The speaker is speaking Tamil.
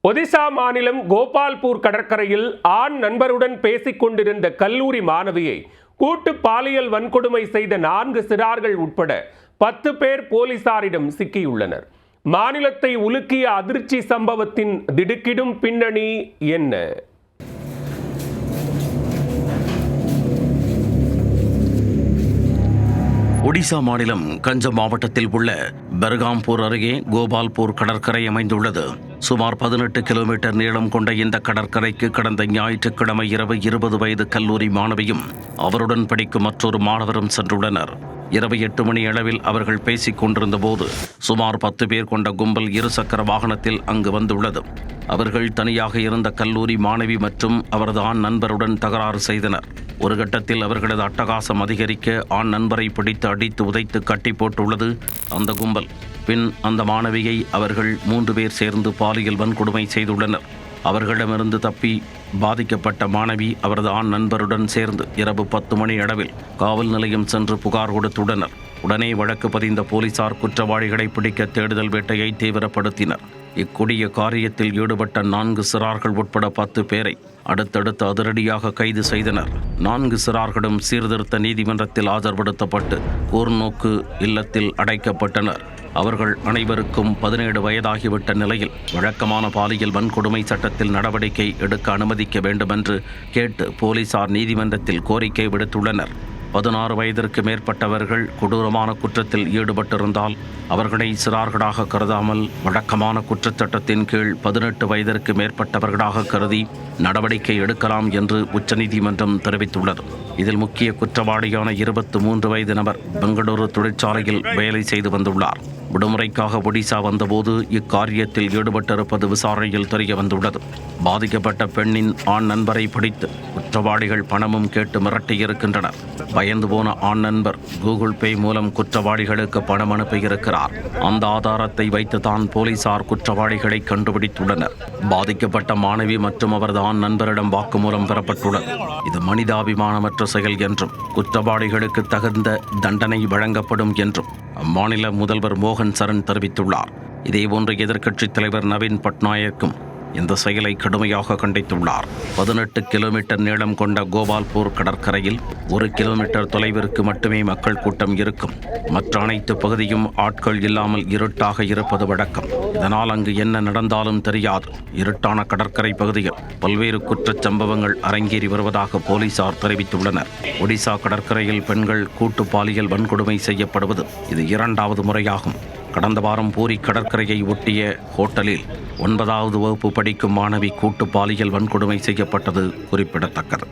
ஒடிசா மாநிலம் கோபால்பூர் கடற்கரையில் ஆண் நண்பருடன் பேசிக் கொண்டிருந்த கல்லூரி மாணவியை கூட்டு பாலியல் வன்கொடுமை செய்த 4 சிறார்கள் உட்பட 10 பேர் போலீசாரிடம் சிக்கியுள்ளனர். மாநிலத்தை உலுக்கிய அதிர்ச்சி சம்பவத்தின் திடுக்கிடும் பின்னணி என்ன? ஒடிசா மாநிலம் கஞ்சம் மாவட்டத்தில் உள்ள பெர்காம்பூர் அருகே கோபால்பூர் கடற்கரை அமைந்துள்ளது. சுமார் 18 கிலோமீட்டர் நீளம் கொண்ட இந்த கடற்கரைக்கு கடந்த ஞாயிற்றுக்கிழமை இரவு 20 வயது கல்லூரி மாணவியும் அவருடன் படிக்கும் மற்றொரு மாணவரும் சென்றுள்ளனர். இரவு 8 மணி அளவில் அவர்கள் பேசிக் கொண்டிருந்த போது சுமார் 10 பேர் கொண்ட கும்பல் இருசக்கர வாகனத்தில் அங்கு வந்துள்ளது. அவர்கள் தனியாக இருந்த கல்லூரி மாணவி மற்றும் அவரது ஆண் நண்பருடன் தகராறு செய்தனர். ஒரு கட்டத்தில் அவர்களது அட்டகாசம் அதிகரிக்க ஆண் நண்பரை பிடித்து அடித்து உதைத்து கட்டி போட்டுள்ளது அந்த கும்பல். பின் அந்த மாணவியை அவர்கள் 3 பேர் சேர்ந்து பாலியல் வன்கொடுமை செய்துள்ளனர். அவர்களிடமிருந்து தப்பி பாதிக்கப்பட்ட மாணவி அவரது ஆண் நண்பருடன் சேர்ந்து இரவு 10 மணி அளவில் காவல் நிலையம் சென்று புகார் கொடுத்துள்ளனர். உடனே வழக்கு பதிந்த போலீசார் குற்றவாளிகளை பிடிக்க தேடுதல் வேட்டையை தீவிரப்படுத்தினர். இக்கொடிய காரியத்தில் ஈடுபட்ட 4 சிறார்கள் உட்பட 10 பேரை அடுத்தடுத்து அதிரடியாக கைது செய்தனர். 4 சிறார்களும் சீர்திருத்த நீதிமன்றத்தில் ஆஜர்படுத்தப்பட்டு கூர்நோக்கு இல்லத்தில் அடைக்கப்பட்டனர். அவர்கள் அனைவருக்கும் 17 வயதாகிவிட்ட நிலையில் வழக்கமான பாலியல் வன்கொடுமை சட்டத்தில் நடவடிக்கை எடுக்க அனுமதிக்க வேண்டுமென்று கேட்டு போலீசார் நீதிமன்றத்தில் கோரிக்கை விடுத்துள்ளனர். 16 வயதிற்கு மேற்பட்டவர்கள் கொடூரமான குற்றத்தில் ஈடுபட்டிருந்தால் அவர்களை சிறார்களாக கருதாமல் வழக்கமான குற்றச்சட்டத்தின் கீழ் 18 வயதிற்கு மேற்பட்டவர்களாக கருதி நடவடிக்கை எடுக்கலாம் என்று உச்சநீதிமன்றம் தெரிவித்துள்ளது. இதில் முக்கிய குற்றவாளியான 23 வயது நபர் பெங்களூரு தொழிற்சாலையில் வேலை செய்து வந்துள்ளார். விடுமுறைக்காக ஒடிசா வந்தபோது இக்காரியத்தில் ஈடுபட்டிருப்பது விசாரணையில் தெரிய வந்துள்ளது. பாதிக்கப்பட்ட பெண்ணின் ஆண் நண்பரை பிடித்து குற்றவாளிகள் பணமும் கேட்டு மிரட்டியிருக்கின்றனர். பயந்து போன ஆண் நண்பர் கூகுள் பே மூலம் குற்றவாளிகளுக்கு பணம் அனுப்பியிருக்கிறார். அந்த ஆதாரத்தை வைத்துதான் போலீசார் குற்றவாளிகளை கண்டுபிடித்துள்ளனர். பாதிக்கப்பட்ட மாணவி மற்றும் அவரது ஆண் நண்பரிடம் வாக்குமூலம் பெறப்பட்டுள்ளது. இது மனிதாபிமானமற்ற செயல் என்றும் குற்றவாளிகளுக்கு தகுந்த தண்டனை வழங்கப்படும் என்றும் அம்மாநில முதல்வர் மோகன் சரண் தெரிவித்துள்ளார். இதேபோன்று எதிர்க்கட்சித் தலைவர் நவீன் பட்நாயக்கும் இந்த செயலை கடுமையாக கண்டித்துள்ளார். 18 கிலோமீட்டர் நீளம் கொண்ட கோபால்பூர் கடற்கரையில் 1 கிலோமீட்டர் தொலைவிற்கு மட்டுமே மக்கள் கூட்டம் இருக்கும். மற்ற அனைத்து பகுதியும் ஆட்கள் இல்லாமல் இருட்டாக இருப்பது வழக்கம். இதனால் அங்கு என்ன நடந்தாலும் தெரியாது. இருட்டான கடற்கரை பகுதியில் பல்வேறு குற்றச் சம்பவங்கள் அரங்கேறி வருவதாக போலீசார் தெரிவித்துள்ளனர். ஒடிசா கடற்கரையில் பெண்கள் கூட்டு பாலியல் வன்கொடுமை செய்யப்படுவது இது 2வது முறையாகும். கடந்த வாரம் பூரி கடற்கரையை ஒட்டிய ஹோட்டலில் 9வது வகுப்பு படிக்கும் மாணவி கூட்டு பாலியல் வன்கொடுமை செய்யப்பட்டது குறிப்பிடத்தக்கது.